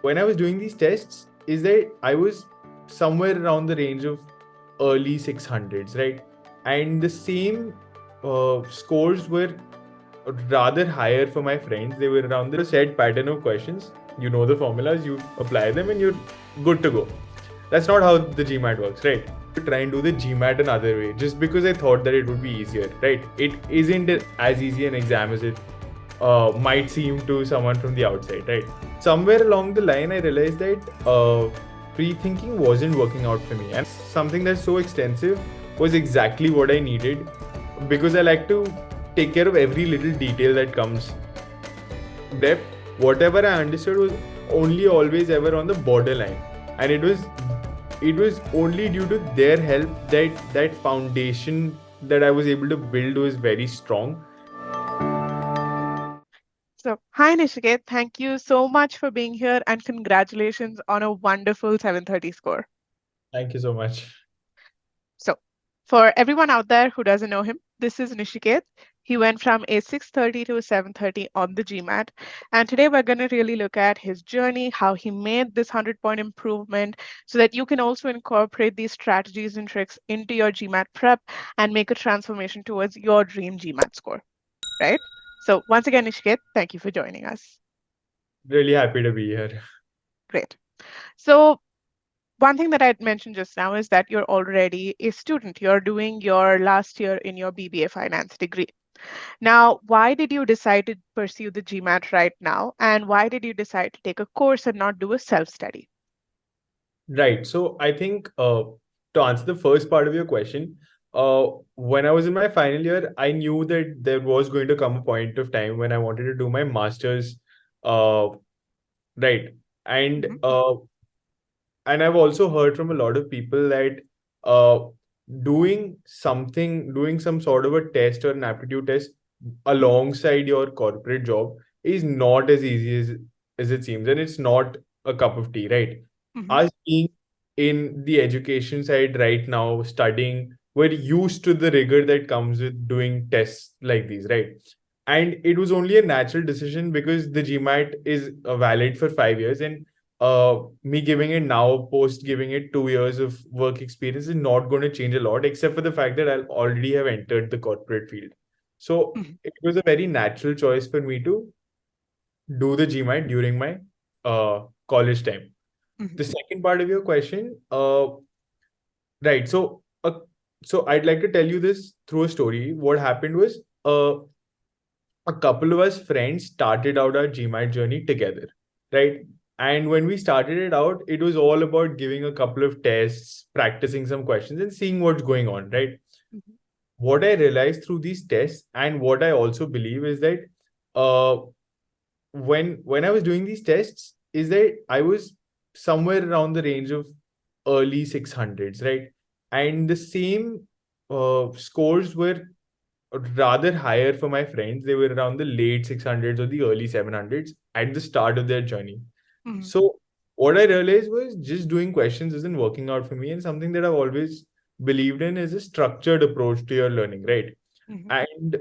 when I was doing these tests is that I was somewhere around the range of early 600s, right? And the same scores were rather higher for my friends. They were around the set pattern of questions. You know the formulas, you apply them, and you're good to go. That's not how the GMAT works, right? To try and do the GMAT another way, just because I thought that it would be easier, right? It isn't as easy an exam as it might seem to someone from the outside, right? Somewhere along the line, I realized that pre-thinking wasn't working out for me, and something that's so extensive was exactly what I needed, because I like to take care of every little detail that comes. Depth, whatever I understood was only always ever on the borderline, and it was only due to their help that foundation that I was able to build was very strong. So, hi Nishiketh, thank you so much for being here and congratulations on a wonderful 730 score. Thank you so much. So, for everyone out there who doesn't know him, this is Nishiketh. He went from a 630 to a 730 on the GMAT. And today we're going to really look at his journey, how he made this 100-point improvement so that you can also incorporate these strategies and tricks into your GMAT prep and make a transformation towards your dream GMAT score, right? So once again, Nishiketh, thank you for joining us. Really happy to be here. Great. So one thing that I'd mentioned just now is that you're already a student. You're doing your last year in your BBA finance degree. Now, why did you decide to pursue the GMAT right now? And why did you decide to take a course and not do a self-study? Right. So I think to answer the first part of your question, when I was in my final year, I knew that there was going to come a point of time when I wanted to do my master's. Uh, right. And Mhm. and I've also heard from a lot of people that uh, doing some sort of a test or an aptitude test alongside your corporate job is not as easy as it seems, and it's not a cup of tea, right? Mhm. Us being in the education side right now, studying, we're used to the rigor that comes with doing tests like these, right? And it was only a natural decision because the GMAT is valid for 5 years, and me giving it now, post giving it 2 years of work experience, is not going to change a lot, except for the fact that I'll already have entered the corporate field. So Mhm. it was a very natural choice for me to do the GMAT during my college time. Mhm. The second part of your question, right? So I'd like to tell you this through a story. What happened was, a couple of us friends started out our GMAT journey together, right? And when we started it out, it was all about giving a couple of tests, practicing some questions, and seeing what's going on, right? Mhm. What I realized through these tests, and what I also believe, is that uh, when I was doing these tests, is that I was somewhere around the range of early 600s, right? And the same scores were rather higher for my friends. They were around the late 600s or the early 700s at the start of their journey. Mhm. So what I realized was just doing questions isn't working out for me, and something that I've always believed in is a structured approach to your learning, right? Mhm. And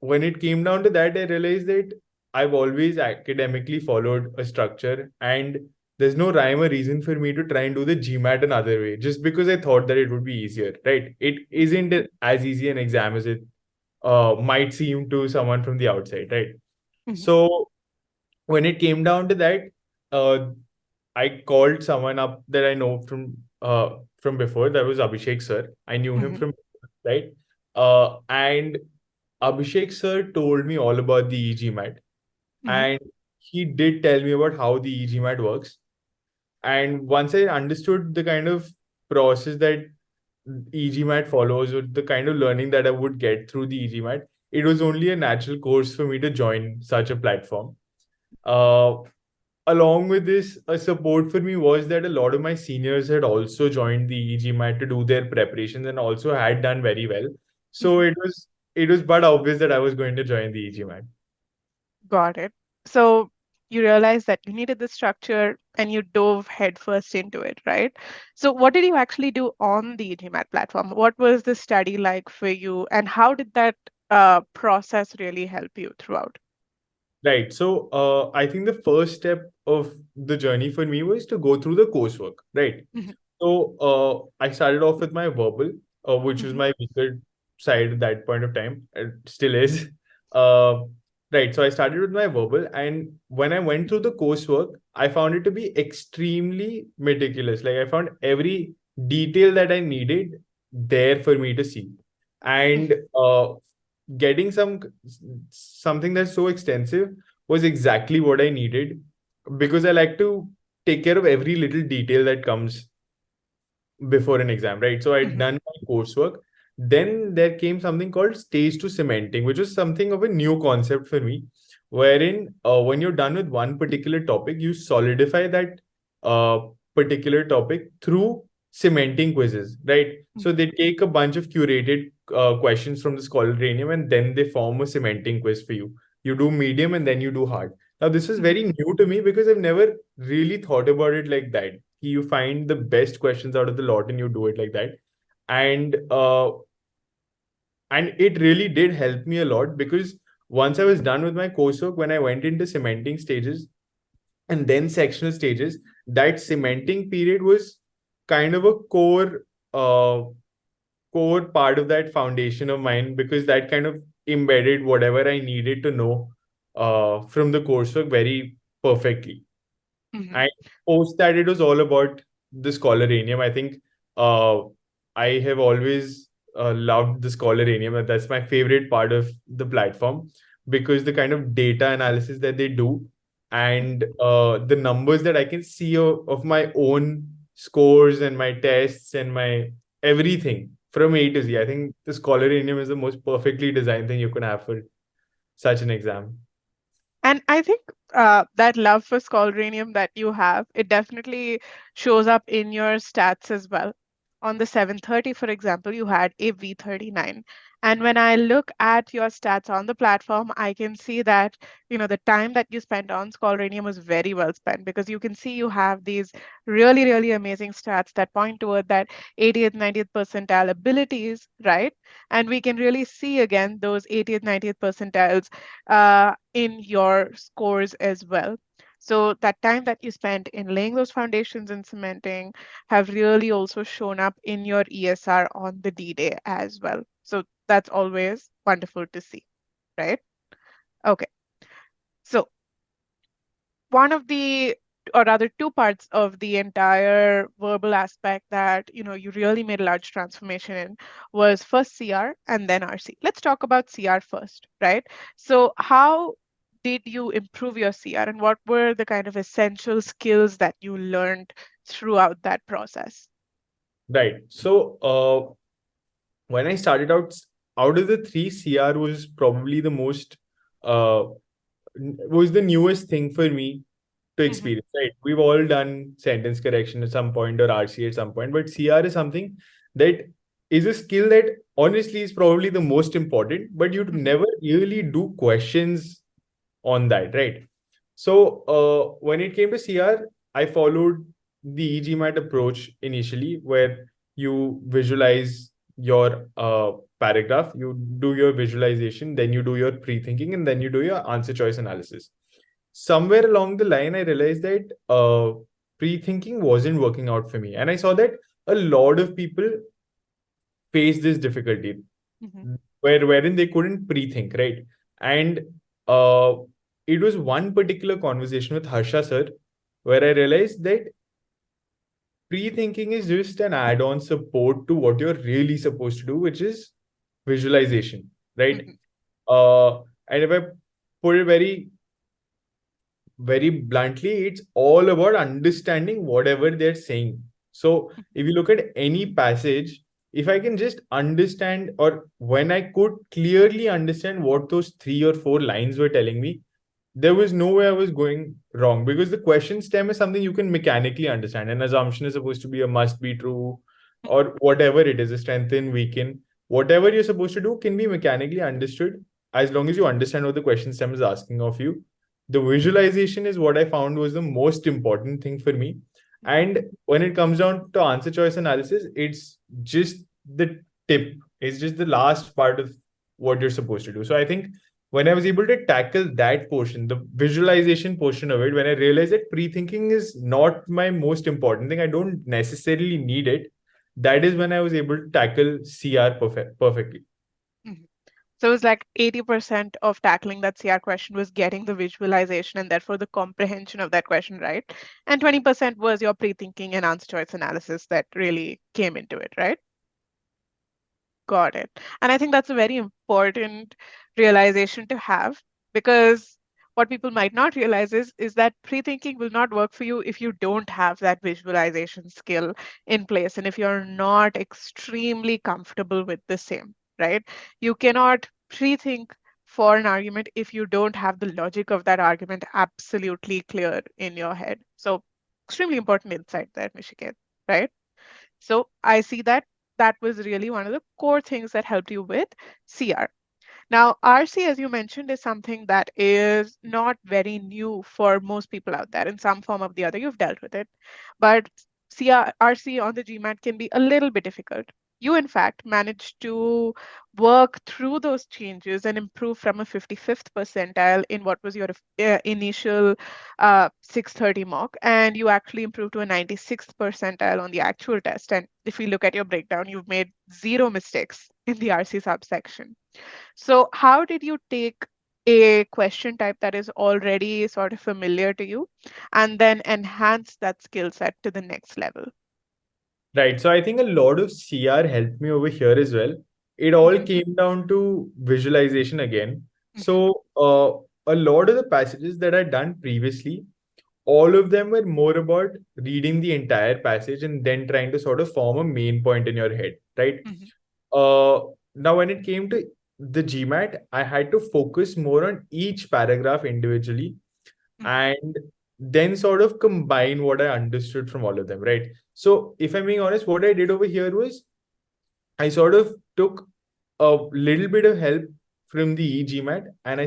when it came down to that, I realized that I've always academically followed a structure, and there's no rhyme or reason for me to try and do the GMAT another way, just because I thought that it would be easier, right? It isn't as easy an exam as it might seem to someone from the outside, right? Mhm. So when it came down to that, uh, I called someone up that I know from before. That was Abhishek sir. I knew him Mhm. from, right, and Abhishek sir told me all about the e-GMAT, Mhm. and he did tell me about how the e-GMAT works. And once I understood the kind of process that e-GMAT follows, or the kind of learning that I would get through the e-GMAT, it was only a natural course for me to join such a platform. Uh, Along with this, a support for me was that a lot of my seniors had also joined the e-GMAT to do their preparations and also had done very well. So Mhm. it was but obvious that I was going to join the e-GMAT. Got it. So you realized that you needed the structure and you dove headfirst into it, right? So what did you actually do on the GMAT platform? What was the study like for you, and how did that process really help you throughout? Right. So I think the first step of the journey for me was to go through the coursework. Right. Mhm, So I started off with my verbal, which was mhm, my weaker side at that point of time. It still is. Uh, right. So I started with my verbal, and when I went through the coursework, I found it to be extremely meticulous. Like I found every detail that I needed there for me to see, mhm, and getting something that's so extensive was exactly what I needed because I like to take care of every little detail that comes before an exam, right? So I'd mhm, done my coursework. Then there came something called stage two cementing, which was something of a new concept for me, wherein when you're done with one particular topic, you solidify that uh, particular topic through cementing quizzes, right? So mhm, they take a bunch of curated questions from the Scholaranium and then they form a cementing quiz for you. You do medium and then you do hard. Now, this is mhm, very new to me because I've never really thought about it like that. You find the best questions out of the lot and you do it like that. And and it really did help me a lot because once I was done with my coursework, when I went into cementing stages and then sectional stages, that cementing period was kind of a uh, core part of that foundation of mine because that kind of embedded whatever I needed to know from the coursework very perfectly. mhm. And post that, it was all about the Scholaranium. I think uh, I have always loved the Scholaranium. And that's my favorite part of the platform because the kind of data analysis that they do and the numbers that I can see of my own scores and my tests and my everything from A to Z. I think the Scholaranium is the most perfectly designed thing you can have for such an exam. And I think that love for Scholaranium that you have, it definitely shows up in your stats as well. On the 730, for example, you had a V39. And when I look at your stats on the platform, I can see that, the time that you spent on Scholaranium was very well spent because you can see you have these really, really amazing stats that point toward that 80th, 90th percentile abilities, right? And we can really see again those 80th, 90th percentiles in your scores as well. So that time that you spent in laying those foundations and cementing have really also shown up in your ESR on the D-Day as well. So that's always wonderful to see, right? Okay. So one of the or rather two parts of the entire verbal aspect that you really made a large transformation in was first CR and then RC. Let's talk about CR first, right? So how did you improve your CR and what were the kind of essential skills that you learned throughout that process? Right. So when I started out of the three, CR was probably the most uh was the newest thing for me to Mhm, experience. Right, we've all done sentence correction at some point or RC at some point, but CR is something that is a skill that honestly is probably the most important, but you mhm, never really do questions on that, right? So when it came to CR, I followed the e-GMAT approach initially, where you visualize your paragraph, you do your visualization, then you do your pre-thinking, and then you do your answer choice analysis. Somewhere along the line, I realized that pre-thinking wasn't working out for me, and I saw that a lot of people face this difficulty mhm, wherein they couldn't pre-think, right? And uh, it was one particular conversation with Harsha sir where I realized that pre-thinking is just an add-on support to what you're really supposed to do, which is visualization, right? mhm, And if I put it very bluntly, it's all about understanding whatever they're saying. So if you look at any passage, if I can just understand, or when I could clearly understand what those 3 or 4 lines were telling me, there was no way I was going wrong because the question stem is something you can mechanically understand. An assumption is supposed to be a must be true or whatever it is, a strengthen, weaken. Whatever you're supposed to do can be mechanically understood as long as you understand what the question stem is asking of you. The visualization is what I found was the most important thing for me. mhm, And when it comes down to answer choice analysis, it's just the tip, it's just the last part of what you're supposed to do. So I think when I was able to tackle that portion, the visualization portion of it, when I realized that pre-thinking is not my most important thing, I don't necessarily need it. That is when I was able to tackle CR perfectly. Mhm. So it was like 80% of tackling that CR question was getting the visualization and therefore the comprehension of that question right. And 20% was your pre-thinking and answer choice analysis that really came into it, right? Got it. And I think that's a very important realization to have because what people might not realize is that pre-thinking will not work for you if you don't have that visualization skill in place and if you're not extremely comfortable with the same, right? You cannot pre-think for an argument if you don't have the logic of that argument absolutely clear in your head. So extremely important insight there, Nishiketh, right? So I see that that was really one of the core things that helped you with CR. Now, RC, as you mentioned, is something that is not very new for most people out there. In some form or the other, you've dealt with it. But RC on the GMAT can be a little bit difficult. You, in fact, managed to work through those changes and improve from a 55th percentile in what was your initial 630 mock, and you actually improved to a 96th percentile on the actual test. And if we look at your breakdown, you've made zero mistakes in the RC subsection. So how did you take a question type that is already sort of familiar to you and then enhance that skill set to the next level? Right. So I think a lot of CR helped me over here as well. It all Mm-hmm, came down to visualization again. mm-hmm, So a lot of the passages that I'd done previously, all of them were more about reading the entire passage and then trying to sort of form a main point in your head, right? mm-hmm, Uh, Now, when it came to the GMAT, I had to focus more on each paragraph individually mm-hmm, and then sort of combine what I understood from all of them, right? So, if I'm being honest, what I did over here was I sort of took a little bit of help from the e-GMAT and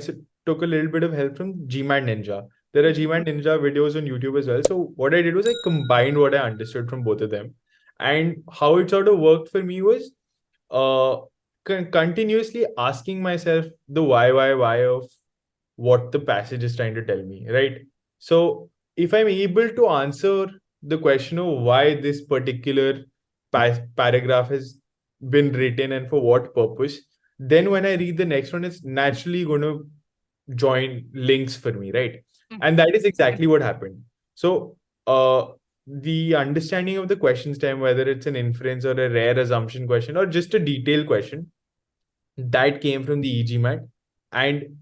took a little bit of help from GMAT Ninja. There are mm-hmm. GMAT Ninja videos on YouTube as well. So what I did was I combined what I understood from both of them. And how it sort of worked for me was uh, continuously asking myself the why of what the passage is trying to tell me, right? So if I'm able to answer the question of why this particular paragraph has been written and for what purpose, then when I read the next one, it's naturally going to join links for me, right? Mhm, And that is exactly what happened. So, the understanding of the question stem, whether it's an inference or a rare assumption question or just a detailed question, that came from the e-GMAT. And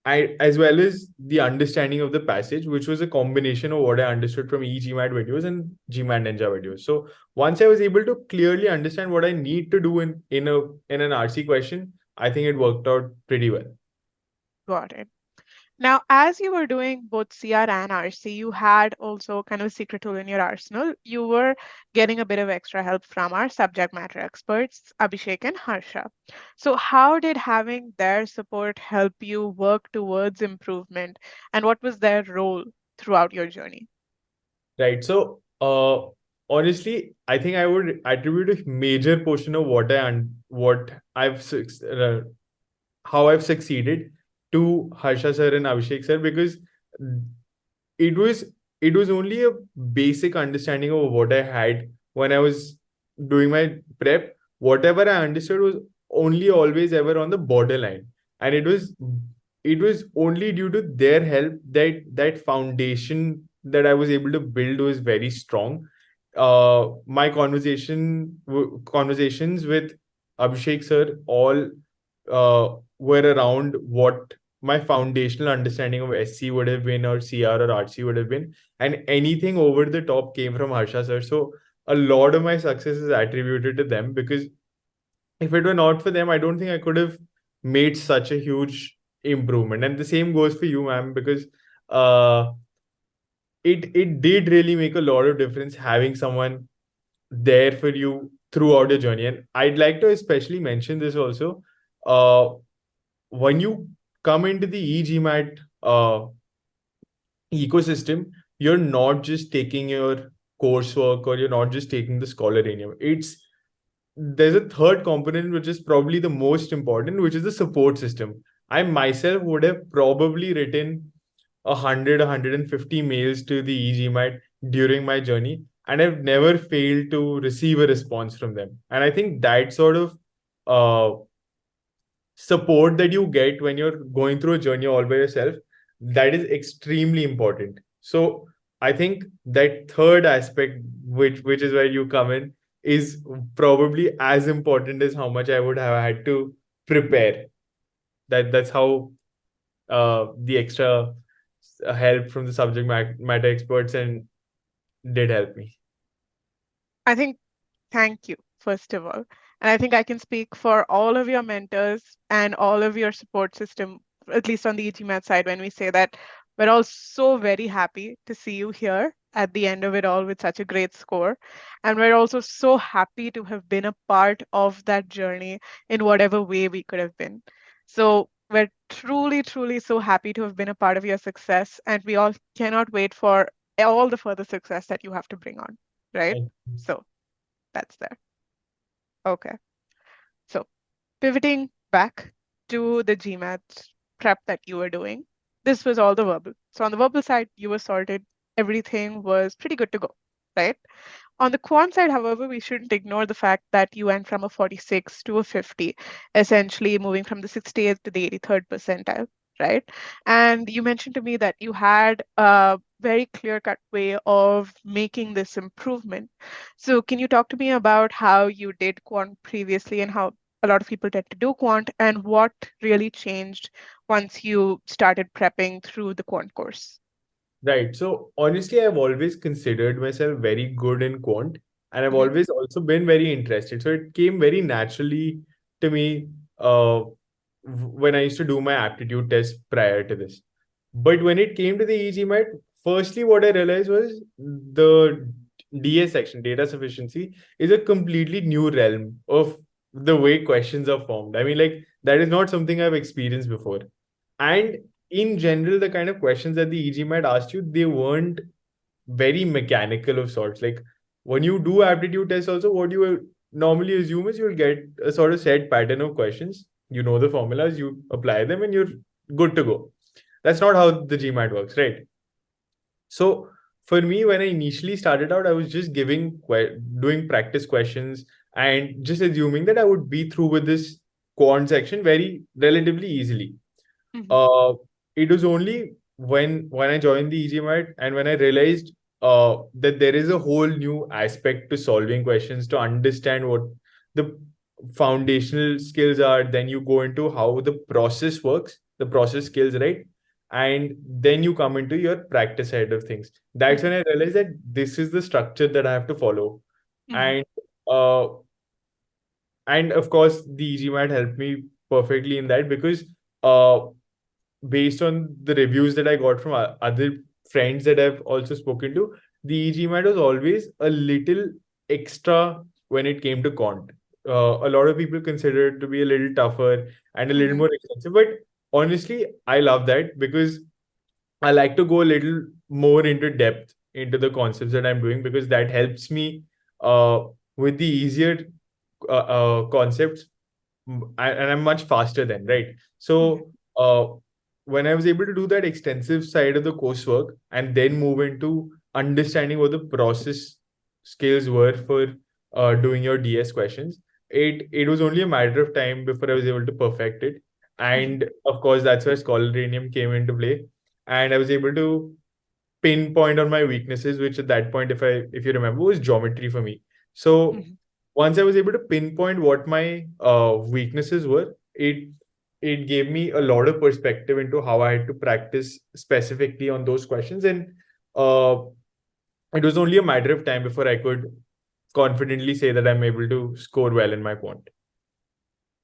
as well as the understanding of the passage, which was a combination of what I understood from e-GMAT videos and GMAT Ninja videos. So once I was able to clearly understand what I need to do in an RC question, I think it worked out pretty well. got it. Now, as you were doing both CR and RC, you had also kind of a secret tool in your arsenal. You were getting a bit of extra help from our subject matter experts, Abhishek and Harsha. So, how did having their support help you work towards improvement, and what was their role throughout your journey? Right. So honestly, I think I would attribute a major portion of what how I've succeeded to Harsha sir and Abhishek sir because it was it was only a basic understanding of what I had when I was doing my prep. Whatever I understood was only always ever on the borderline, and it was only due to their help that that foundation that I was able to build was very strong. My conversations with Abhishek sir all were around what my foundational understanding of SC would have been, or CR or RC would have been, and anything over the top came from Harsha sir. So a lot of my success is attributed to them because if it were not for them, I don't think I could have made such a huge improvement. And the same goes for you, ma'am, because uh, it did really make a lot of difference having someone there for you throughout the journey. And I'd like to especially mention this also. When you come into the e-GMAT ecosystem, you're not just taking your coursework or you're not just taking the scholaranium. There's a third component which is probably the most important, which is the support system. I myself would have probably written 150 mails to the e-GMAT during my journey, and I've never failed to receive a response from them. And I think that sort of uh, support that you get when you're going through a journey all by yourself, that is extremely important. So I think that third aspect, which is where you come in, is probably as important as how much I would have had to prepare. That's how the extra help from the subject matter experts and did help me. I think thank you, first of all. And I think I can speak for all of your mentors and all of your support system, at least on the e-GMAT side, when we say that we're all so very happy to see you here at the end of it all with such a great score. And we're also so happy to have been a part of that journey in whatever way we could have been. So we're truly, truly so happy to have been a part of your success. And we all cannot wait for all the further success that you have to bring on, right? Thank you. So that's there. Okay. So pivoting back to the GMAT prep that you were doing, this was all the verbal. So on the verbal side, you were sorted. Everything was pretty good to go, right? On the quant side, however, we shouldn't ignore the fact that you went from a 46 to a 50, essentially moving from the 68th to the 83rd percentile, right? And you mentioned to me that you had a very clear-cut way of making this improvement. So can you talk to me about how you did quant previously and how a lot of people tend to do quant and what really changed once you started prepping through the quant course? Right. So honestly, I've always considered myself very good in quant, and I've Mhm, always also been very interested. So it came very naturally to me when I used to do my aptitude test prior to this. But when it came to the e-GMAT, firstly, what I realized was the DS section, data sufficiency, is a completely new realm of the way questions are formed. I mean, like, that is not something I've experienced before. And in general, the kind of questions that the e-GMAT asked you, they weren't very mechanical of sorts. Like when you do aptitude tests, also, what you normally assume is you'll get a sort of set pattern of questions. You know the formulas, you apply them, and you're good to go. That's not how the GMAT works, right? So for me, when I initially started out, I was just doing practice questions and just assuming that I would be through with this quant section very relatively easily. mhm, uh, it was only when I joined the e-GMAT and when I realized that there is a whole new aspect to solving questions to understand what the foundational skills are. Then you go into how the process works, the process skills, right? And then you come into your practice side of things. That's when mhm, I realized that this is the structure that I have to follow. mhm, And uh, and of course, the e-GMAT helped me perfectly in that because uh, based on the reviews that I got from other friends that I've also spoken to, the e-GMAT was always a little extra when it came to quant. A lot of people consider it to be a little tougher and a little mhm, more expensive, but honestly, I love that because I like to go a little more into depth into the concepts that I'm doing because that helps me with the easier concepts and I'm much faster then, right? mhm, So when I was able to do that extensive side of the coursework and then move into understanding what the process skills were for doing your DS questions, it was only a matter of time before I was able to perfect it. mhm, And of course, that's where Scholaranium came into play, and I was able to pinpoint on my weaknesses, which at that point, if you remember, was geometry for me. So mhm. once I was able to pinpoint what my weaknesses were, it gave me a lot of perspective into how I had to practice specifically on those questions, and uh, it was only a matter of time before I could confidently say that I'm able to score well in my quant.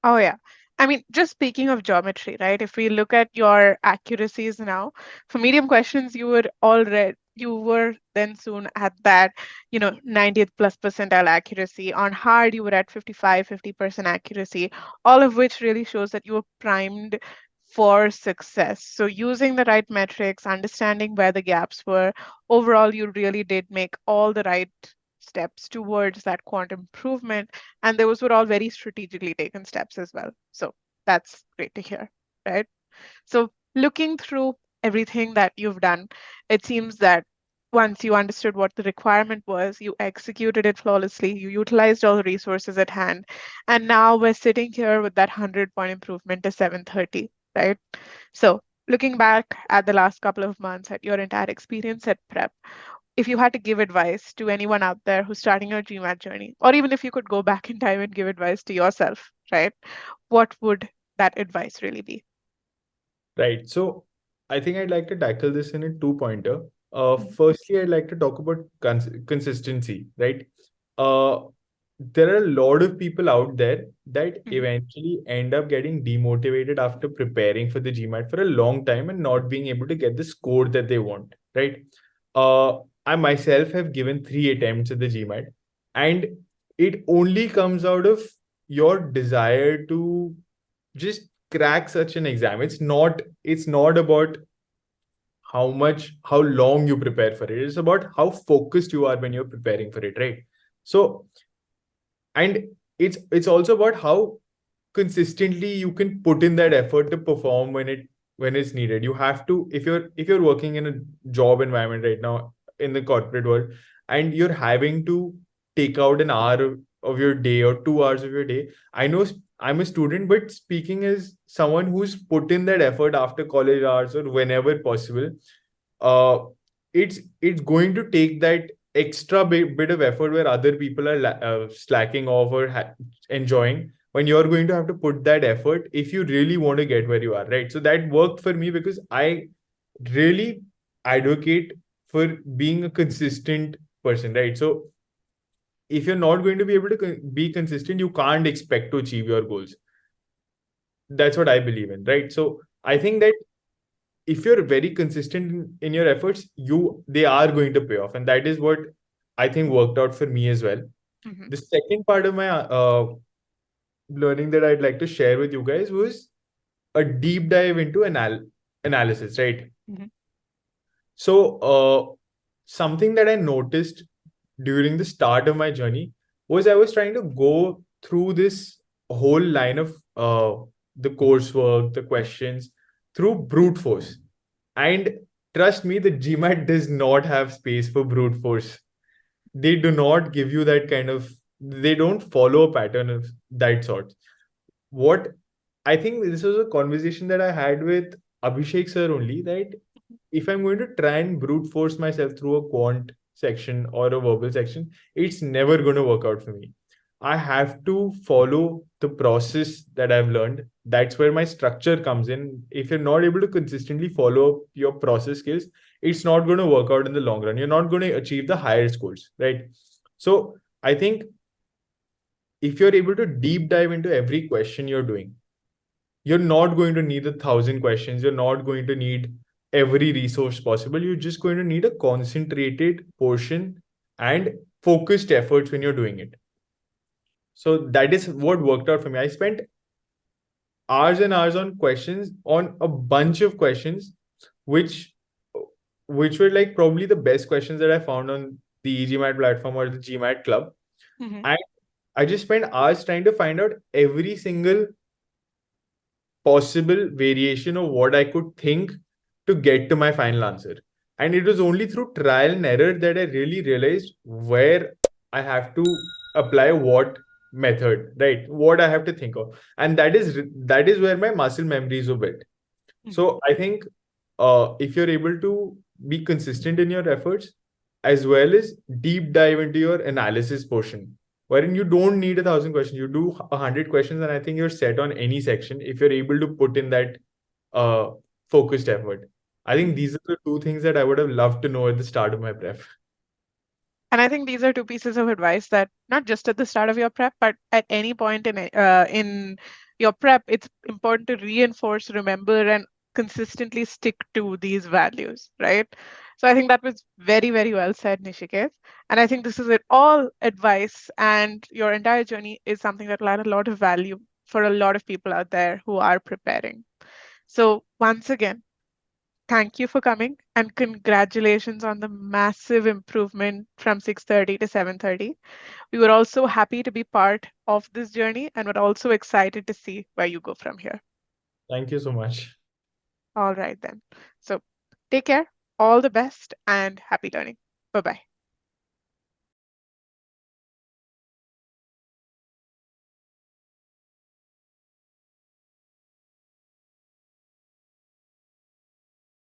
Oh, yeah. I mean, just speaking of geometry, right? If we look at your accuracies now, for medium questions, you were then soon at that, 90th plus percentile accuracy. On hard, you were at 55, 50% accuracy, all of which really shows that you were primed for success. So using the right metrics, understanding where the gaps were, overall, you really did make all the right steps towards that quantum improvement, and those were all very strategically taken steps as well. So that's great to hear, right? So looking through everything that you've done, it seems that once you understood what the requirement was, you executed it flawlessly, you utilized all the resources at hand, and now we're sitting here with that 100-point improvement to 730, right? So looking back at the last couple of months at your entire experience at prep, if you had to give advice to anyone out there who's starting your GMAT journey, or even if you could go back in time and give advice to yourself, right? What would that advice really be? Right. So I think I'd like to tackle this in a two-pointer. Mhm, Firstly, I'd like to talk about consistency, right? Uh, there are a lot of people out there that mhm, eventually end up getting demotivated after preparing for the GMAT for a long time and not being able to get the score that they want, right? I myself have given 3 attempts at the GMAT, and it only comes out of your desire to just crack such an exam. It's not about how long you prepare for it. It's about how focused you are when you're preparing for it, right? So, and it's also about how consistently you can put in that effort to perform when it's needed. You have to, if you're working in a job environment right now in the corporate world, and you're having to take out an hour of your day or 2 hours of your day. I know I'm a student, but speaking as someone who's put in that effort after college hours or whenever possible, uh, it's going to take that extra bit of effort where other people are slacking off or enjoying, when you're going to have to put that effort if you really want to get where you are, right? So that worked for me because I really advocate for being a consistent person, right? So if you're not going to be able to be consistent, you can't expect to achieve your goals. That's what I believe in, right? So I think that if you're very consistent in your efforts, they are going to pay off, and that is what I think worked out for me as well. mhm, The second part of my learning that I'd like to share with you guys was a deep dive into analysis, right? mhm, So, something that I noticed during the start of my journey was I was trying to go through this whole line of the coursework, the questions through brute force. And trust me, the GMAT does not have space for brute force. They do not give you that kind of, they don't follow a pattern of that sort. What I think this was a conversation that I had with Abhishek sir only, that if I'm going to try and brute force myself through a quant section or a verbal section, it's never going to work out for me. I have to follow the process that I've learned. That's where my structure comes in. If you're not able to consistently follow your process skills, it's not going to work out in the long run. You're not going to achieve the higher scores, right? So I think if you're able to deep dive into every question you're doing, you're not going to need 1,000 questions. You're not going to need every resource possible. You're just going to need a concentrated portion and focused efforts when you're doing it. So that is what worked out for me. I spent hours and hours on a bunch of questions, which which were like probably the best questions that I found on the e-GMAT platform or the GMAT club. mhm. And I just spent hours trying to find out every single possible variation of what I could think to get to my final answer. And it was only through trial and error that I really realized where I have to apply what method, right? What I have to think of. And that is where my muscle memories were built. Mhm. So I think if you're able to be consistent in your efforts, as well as deep dive into your analysis portion, wherein you don't need 1,000 questions, you do 100 questions, and I think you're set on any section if you're able to put in that uh, focused effort. I think Mhm. these are the two things that I would have loved to know at the start of my prep. And I think these are two pieces of advice that not just at the start of your prep, but at any point in your prep, it's important to reinforce, remember, and consistently stick to these values, right? So I think that was very, very well said, Nishiketh. And I think this is it. All advice and your entire journey is something that will add a lot of value for a lot of people out there who are preparing. So once again, thank you for coming and congratulations on the massive improvement from 6:30 to 7:30. We were also happy to be part of this journey and we're also excited to see where you go from here. Thank you so much. All right then. So take care, all the best, and happy learning. Bye-bye.